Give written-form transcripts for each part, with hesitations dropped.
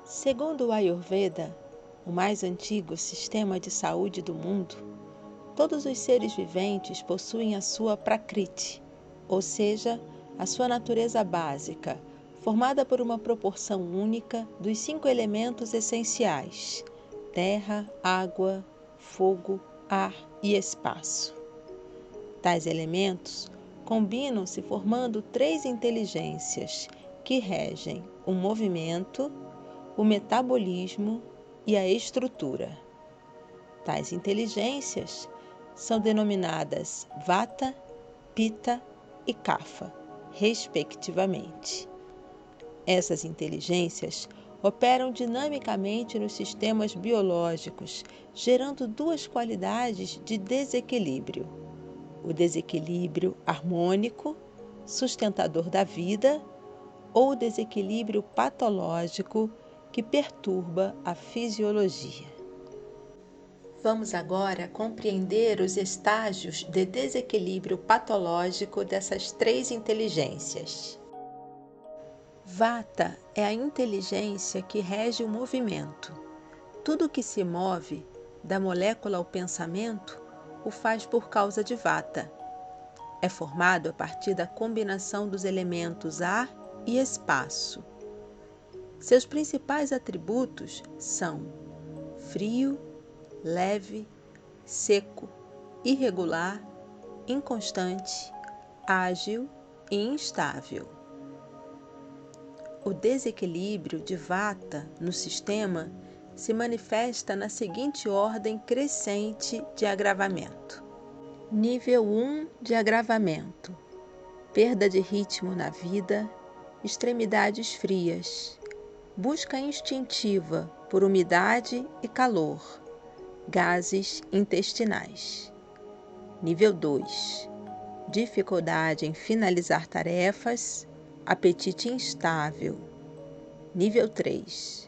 Segundo o Ayurveda, o mais antigo sistema de saúde do mundo, todos os seres viventes possuem a sua Prakriti, ou seja, a sua natureza básica, formada por uma proporção única dos 5 elementos essenciais: terra, água, fogo, ar e espaço. Tais elementos combinam-se formando 3 inteligências que regem o movimento, o metabolismo e a estrutura. Tais inteligências são denominadas Vata, Pitta e Kapha, respectivamente. Essas inteligências operam dinamicamente nos sistemas biológicos, gerando 2 qualidades de desequilíbrio: o desequilíbrio harmônico, sustentador da vida, ou o desequilíbrio patológico, que perturba a fisiologia. Vamos agora compreender os estágios de desequilíbrio patológico dessas 3 inteligências. Vata é a inteligência que rege o movimento. Tudo que se move, da molécula ao pensamento, o faz por causa de Vata. É formado a partir da combinação dos elementos ar e espaço. Seus principais atributos são frio, leve, seco, irregular, inconstante, ágil e instável. O desequilíbrio de Vata no sistema se manifesta na seguinte ordem crescente de agravamento. Nível 1 de agravamento: perda de ritmo na vida, extremidades frias, busca instintiva por umidade e calor, gases intestinais. Nível 2: dificuldade em finalizar tarefas, apetite instável. Nível 3: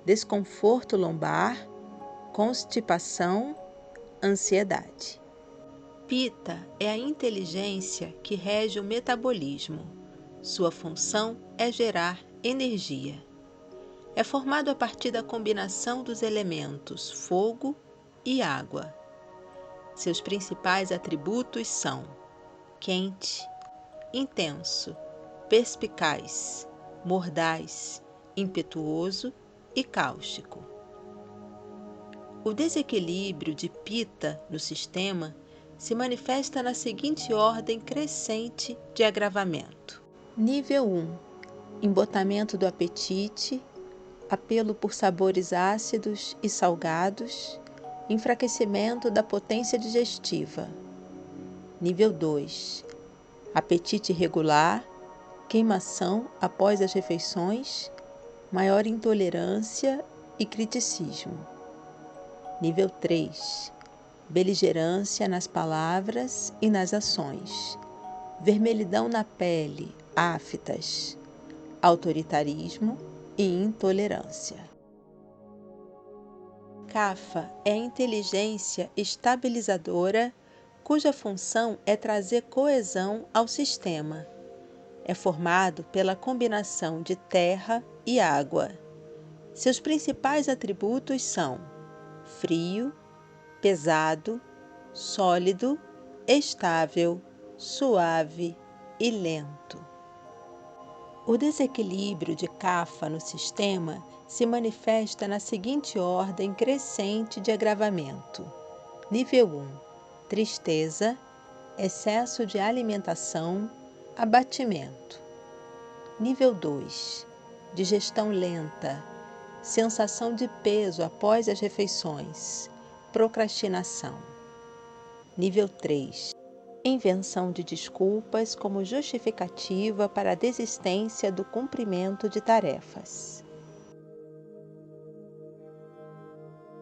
desconforto lombar, constipação, ansiedade. Pitta é a inteligência que rege o metabolismo. Sua função é gerar energia. É formado a partir da combinação dos elementos fogo e água. Seus principais atributos são quente, intenso, perspicaz, mordaz, impetuoso e cáustico. O desequilíbrio de Pitta no sistema se manifesta na seguinte ordem crescente de agravamento. Nível 1: embotamento do apetite, apelo por sabores ácidos e salgados, enfraquecimento da potência digestiva. Nível 2: apetite irregular, queimação após as refeições, maior intolerância e criticismo. Nível 3: beligerância nas palavras e nas ações, vermelhidão na pele, aftas, autoritarismo e intolerância. Kapha é a inteligência estabilizadora, cuja função é trazer coesão ao sistema. É formado pela combinação de terra e água. Seus principais atributos são frio, pesado, sólido, estável, suave e lento. O desequilíbrio de Kapha no sistema se manifesta na seguinte ordem crescente de agravamento. Nível 1: tristeza, excesso de alimentação, abatimento. Nível 2: digestão lenta, sensação de peso após as refeições, procrastinação. Nível 3: invenção de desculpas como justificativa para a desistência do cumprimento de tarefas.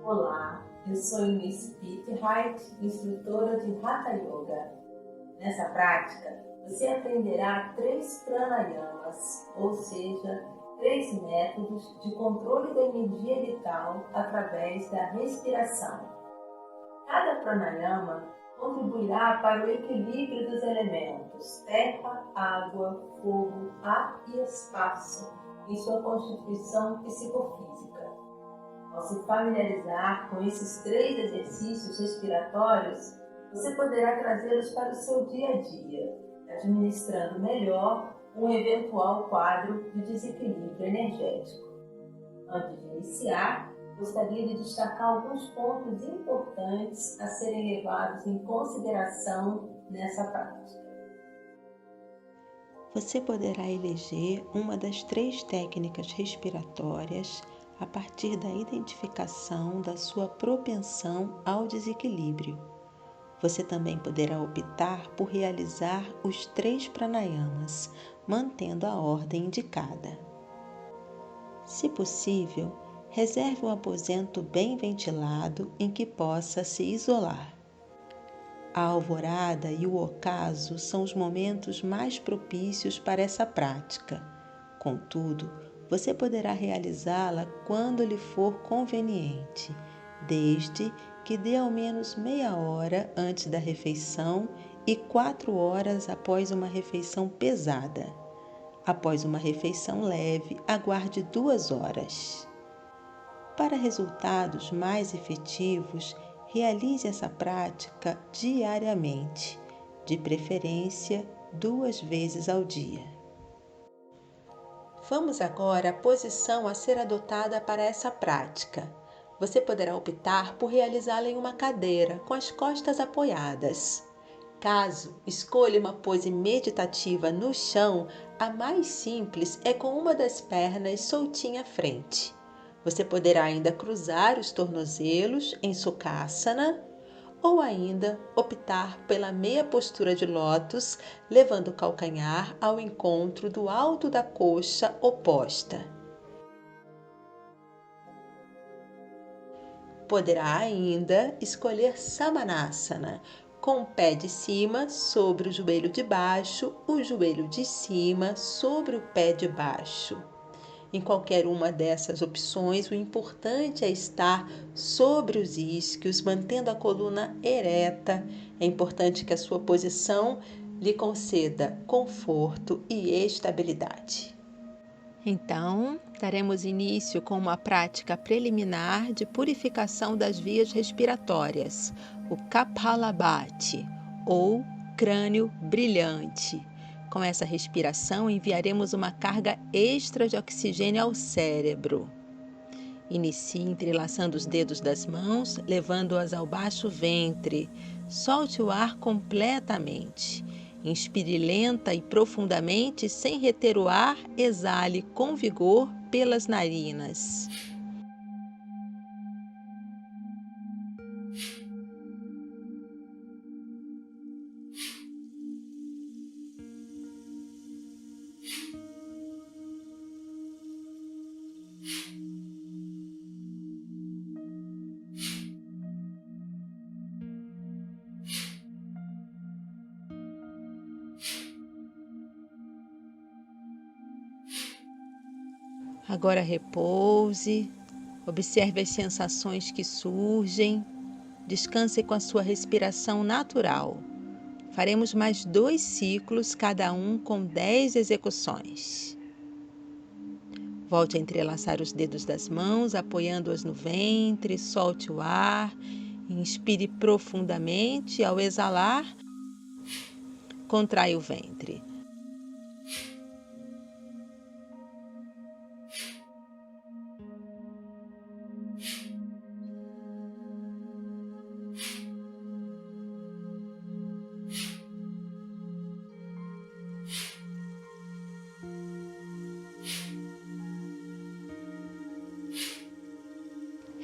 Olá, eu sou Eunice Pitwright, instrutora de Hatha Yoga. Nessa prática, você aprenderá 3 pranayamas, ou seja, 3 métodos de controle da energia vital através da respiração. Cada pranayama contribuirá para o equilíbrio dos elementos terra, água, fogo, ar e espaço, em sua constituição psicofísica. Ao se familiarizar com esses 3 exercícios respiratórios, você poderá trazê-los para o seu dia a dia, administrando melhor um eventual quadro de desequilíbrio energético. Antes de iniciar, gostaria de destacar alguns pontos importantes a serem levados em consideração nessa prática. Você poderá eleger uma das 3 técnicas respiratórias a partir da identificação da sua propensão ao desequilíbrio. Você também poderá optar por realizar os 3 pranayamas, mantendo a ordem indicada. Se possível, reserve um aposento bem ventilado em que possa se isolar. A alvorada e o ocaso são os momentos mais propícios para essa prática. Contudo, você poderá realizá-la quando lhe for conveniente, desde que dê ao menos meia hora antes da refeição e 4 horas após uma refeição pesada. Após uma refeição leve, aguarde 2 horas. Para resultados mais efetivos, realize essa prática diariamente, de preferência 2 vezes ao dia. Vamos agora à posição a ser adotada para essa prática. Você poderá optar por realizá-la em uma cadeira, com as costas apoiadas. Caso escolha uma pose meditativa no chão, a mais simples é com uma das pernas soltinha à frente. Você poderá ainda cruzar os tornozelos em Sukhasana ou ainda optar pela meia postura de lótus, levando o calcanhar ao encontro do alto da coxa oposta. Poderá ainda escolher Samanasana, com o pé de cima sobre o joelho de baixo, o joelho de cima sobre o pé de baixo. Em qualquer uma dessas opções, o importante é estar sobre os isquios, mantendo a coluna ereta. É importante que a sua posição lhe conceda conforto e estabilidade. Então, daremos início com uma prática preliminar de purificação das vias respiratórias, o Kapalabhati, ou crânio brilhante. Com essa respiração, enviaremos uma carga extra de oxigênio ao cérebro. Inicie entrelaçando os dedos das mãos, levando-as ao baixo ventre. Solte o ar completamente. Inspire lenta e profundamente, sem reter o ar, exale com vigor pelas narinas. Agora repouse, observe as sensações que surgem, descanse com a sua respiração natural. Faremos mais 2 ciclos, cada um com 10 execuções. Volte a entrelaçar os dedos das mãos, apoiando-as no ventre, solte o ar, inspire profundamente, ao exalar, contrai o ventre.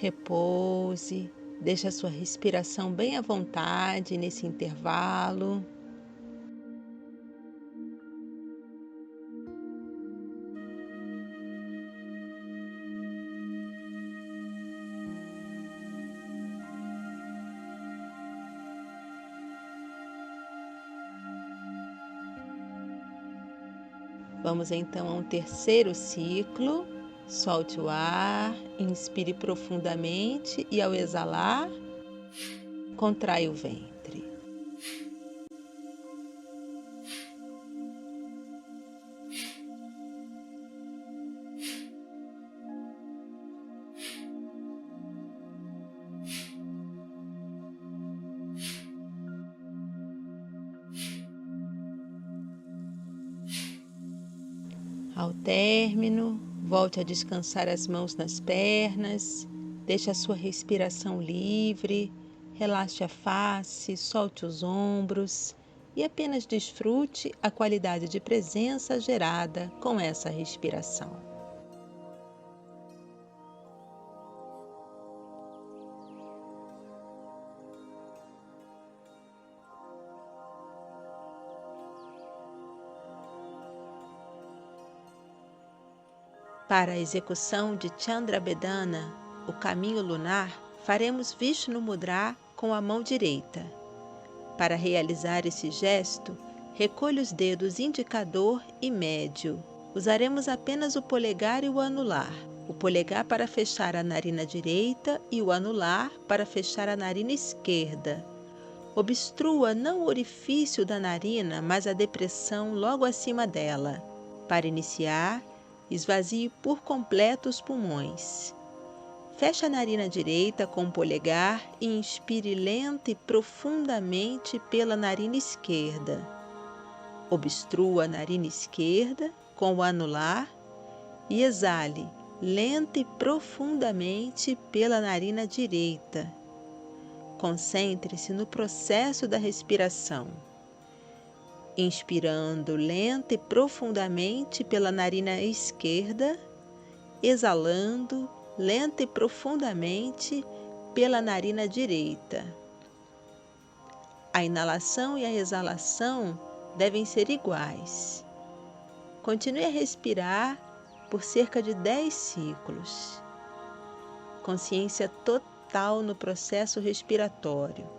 Repouse, deixe a sua respiração bem à vontade nesse intervalo. Vamos então a um terceiro ciclo. Solte o ar, inspire profundamente e ao exalar, contrai o ventre. Ao término, volte a descansar as mãos nas pernas, deixe a sua respiração livre, relaxe a face, solte os ombros e apenas desfrute a qualidade de presença gerada com essa respiração. Para a execução de Chandrabedana, o caminho lunar, faremos Vishnu Mudra com a mão direita. Para realizar esse gesto, recolha os dedos indicador e médio. Usaremos apenas o polegar e o anular. O polegar para fechar a narina direita e o anular para fechar a narina esquerda. Obstrua não o orifício da narina, mas a depressão logo acima dela. Para iniciar, esvazie por completo os pulmões. Feche a narina direita com o polegar e inspire lenta e profundamente pela narina esquerda. Obstrua a narina esquerda com o anular e exale lenta e profundamente pela narina direita. Concentre-se no processo da respiração. Inspirando lenta e profundamente pela narina esquerda, exalando lenta e profundamente pela narina direita. A inalação e a exalação devem ser iguais. Continue a respirar por cerca de 10 ciclos. Consciência total no processo respiratório.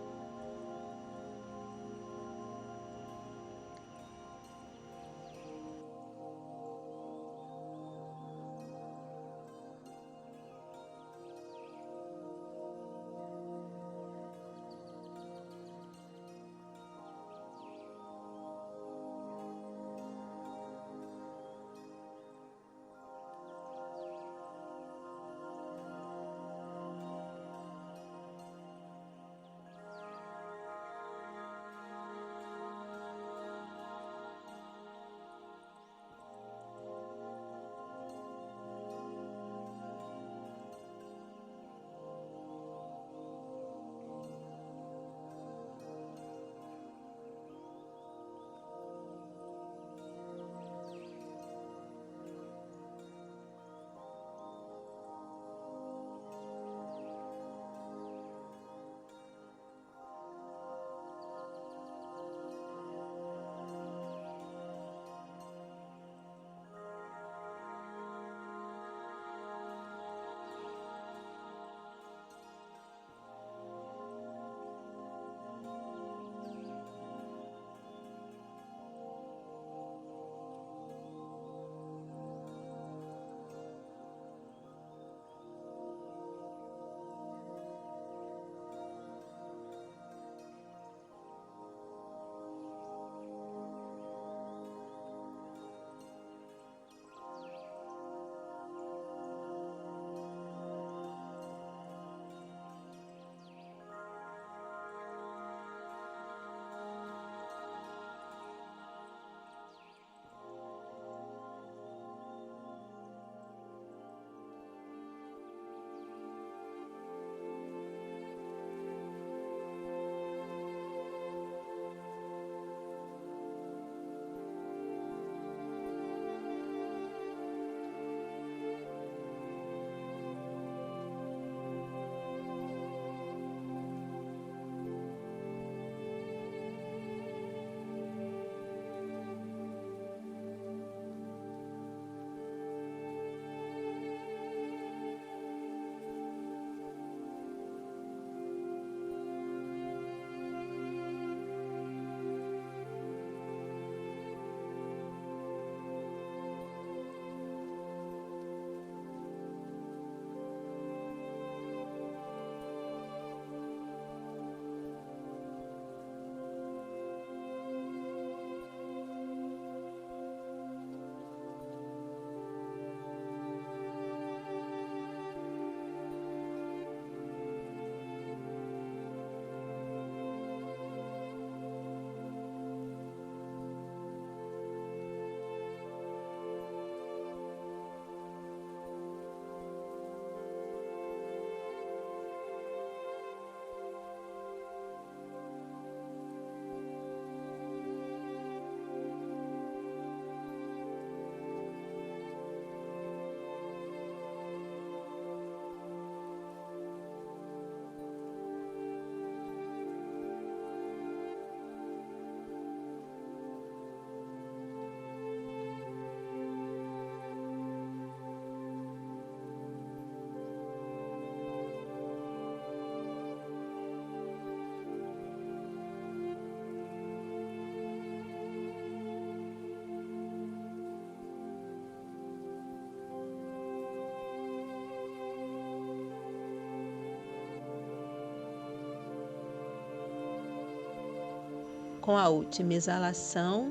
Com a última exalação,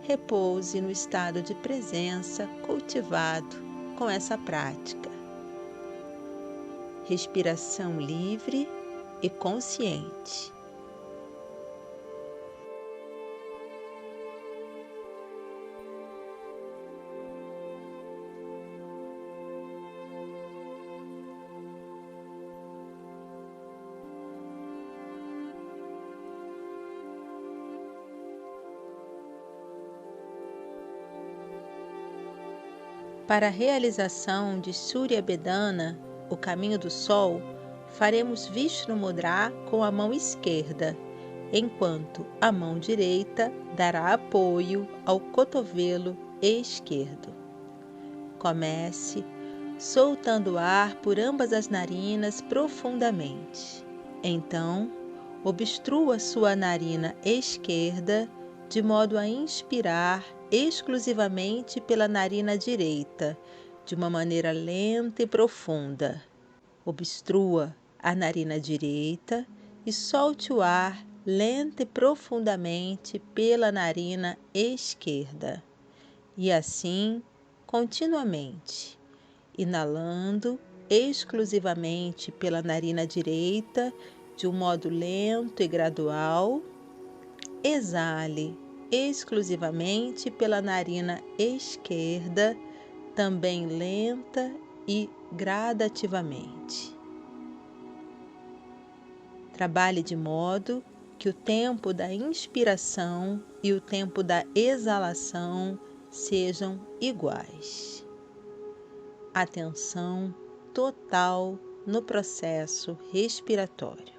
repouse no estado de presença cultivado com essa prática. Respiração livre e consciente. Para a realização de Surya Bedana, o caminho do sol, faremos Vishnu Mudra com a mão esquerda, enquanto a mão direita dará apoio ao cotovelo esquerdo. Comece soltando o ar por ambas as narinas profundamente. Então, obstrua sua narina esquerda de modo a inspirar exclusivamente pela narina direita, de uma maneira lenta e profunda. Obstrua a narina direita e solte o ar lenta e profundamente pela narina esquerda. E assim, continuamente, inalando exclusivamente pela narina direita, de um modo lento e gradual. Exale exclusivamente pela narina esquerda, também lenta e gradativamente. Trabalhe de modo que o tempo da inspiração e o tempo da exalação sejam iguais. Atenção total no processo respiratório.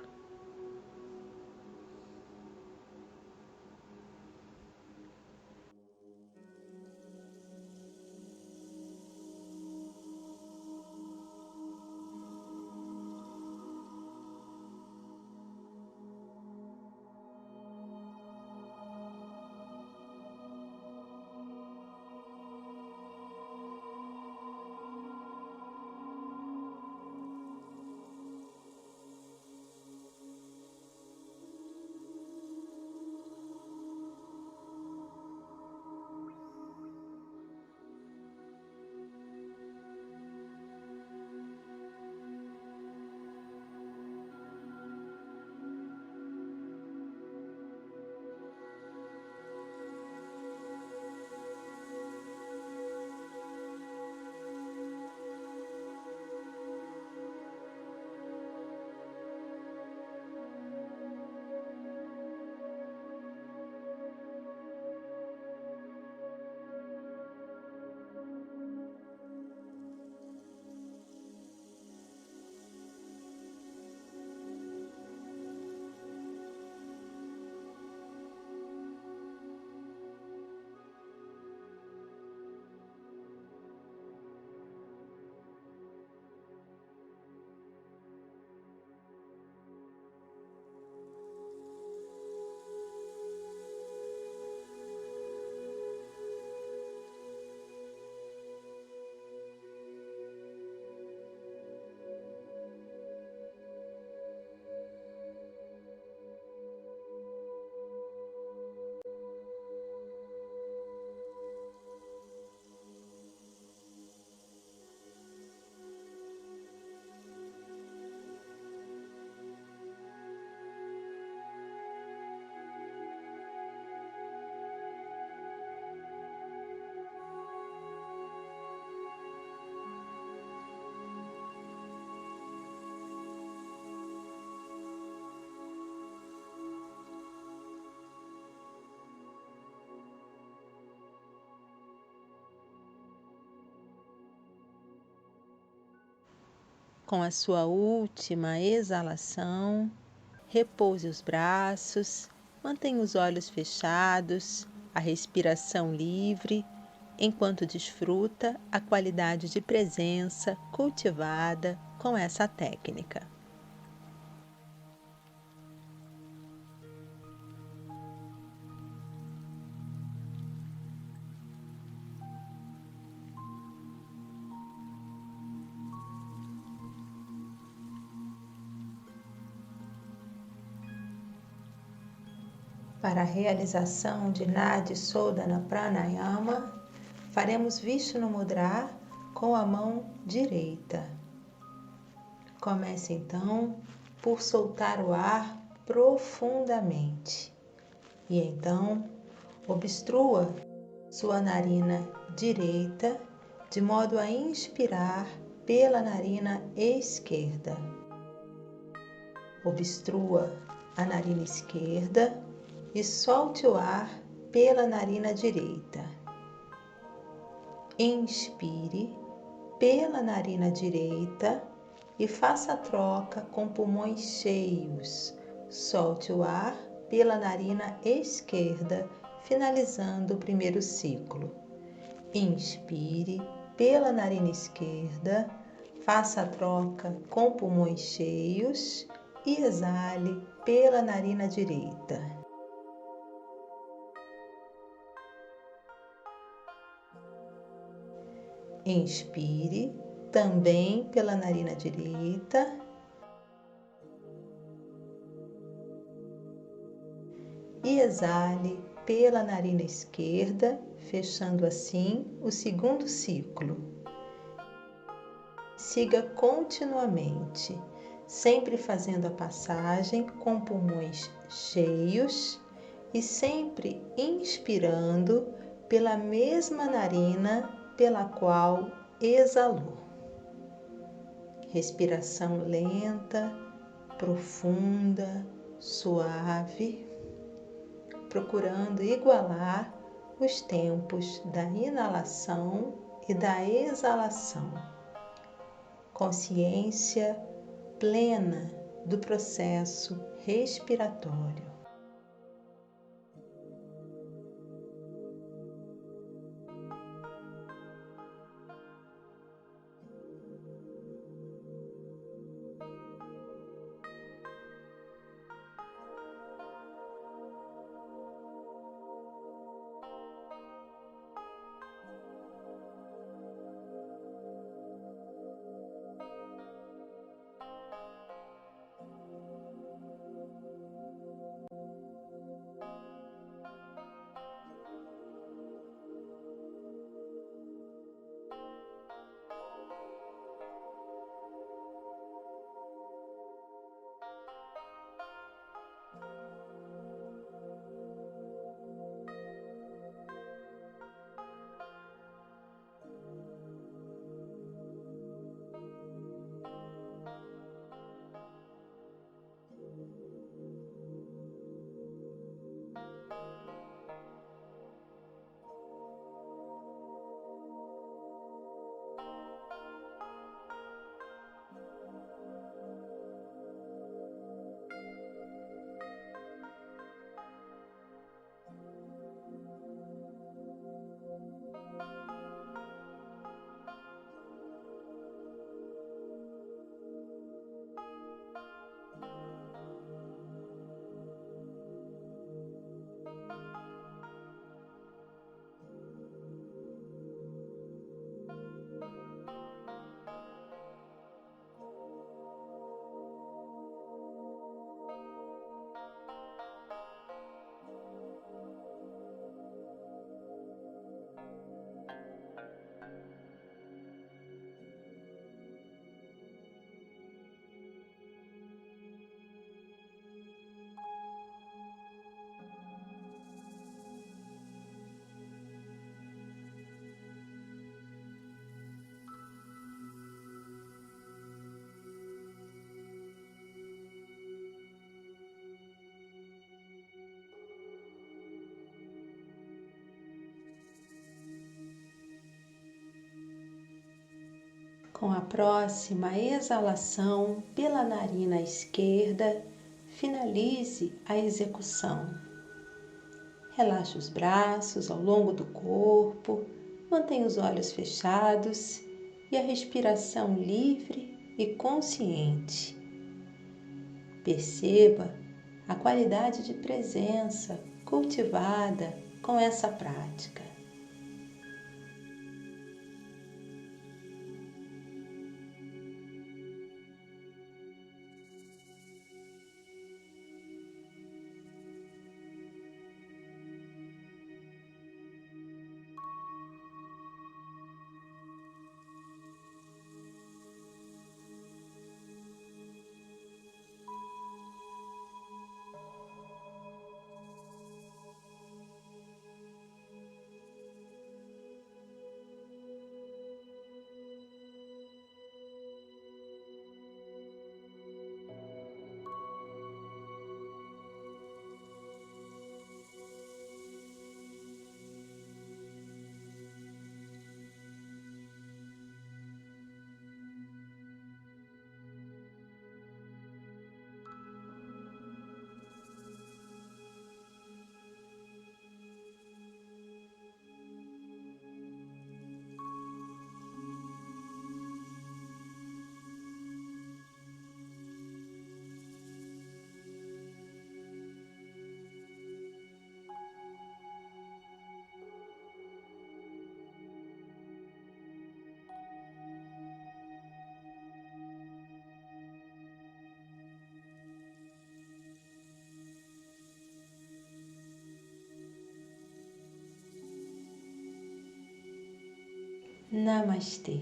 Com a sua última exalação, repouse os braços, mantenha os olhos fechados, a respiração livre, enquanto desfruta a qualidade de presença cultivada com essa técnica. Para a realização de Nadi Shodhana Pranayama, faremos Vishnu Mudra com a mão direita. Comece então por soltar o ar profundamente e então obstrua sua narina direita de modo a inspirar pela narina esquerda. Obstrua a narina esquerda e solte o ar pela narina direita. Inspire pela narina direita e faça a troca com pulmões cheios. Solte o ar pela narina esquerda, finalizando o primeiro ciclo. Inspire pela narina esquerda, faça a troca com pulmões cheios e exale pela narina direita. Inspire também pela narina direita e exale pela narina esquerda, fechando assim o segundo ciclo. Siga continuamente, sempre fazendo a passagem com pulmões cheios e sempre inspirando pela mesma narina pela qual exalou. Respiração lenta, profunda, suave, procurando igualar os tempos da inalação e da exalação. Consciência plena do processo respiratório. Com a próxima exalação pela narina esquerda, finalize a execução. Relaxe os braços ao longo do corpo, mantenha os olhos fechados e a respiração livre e consciente. Perceba a qualidade de presença cultivada com essa prática. Namastê.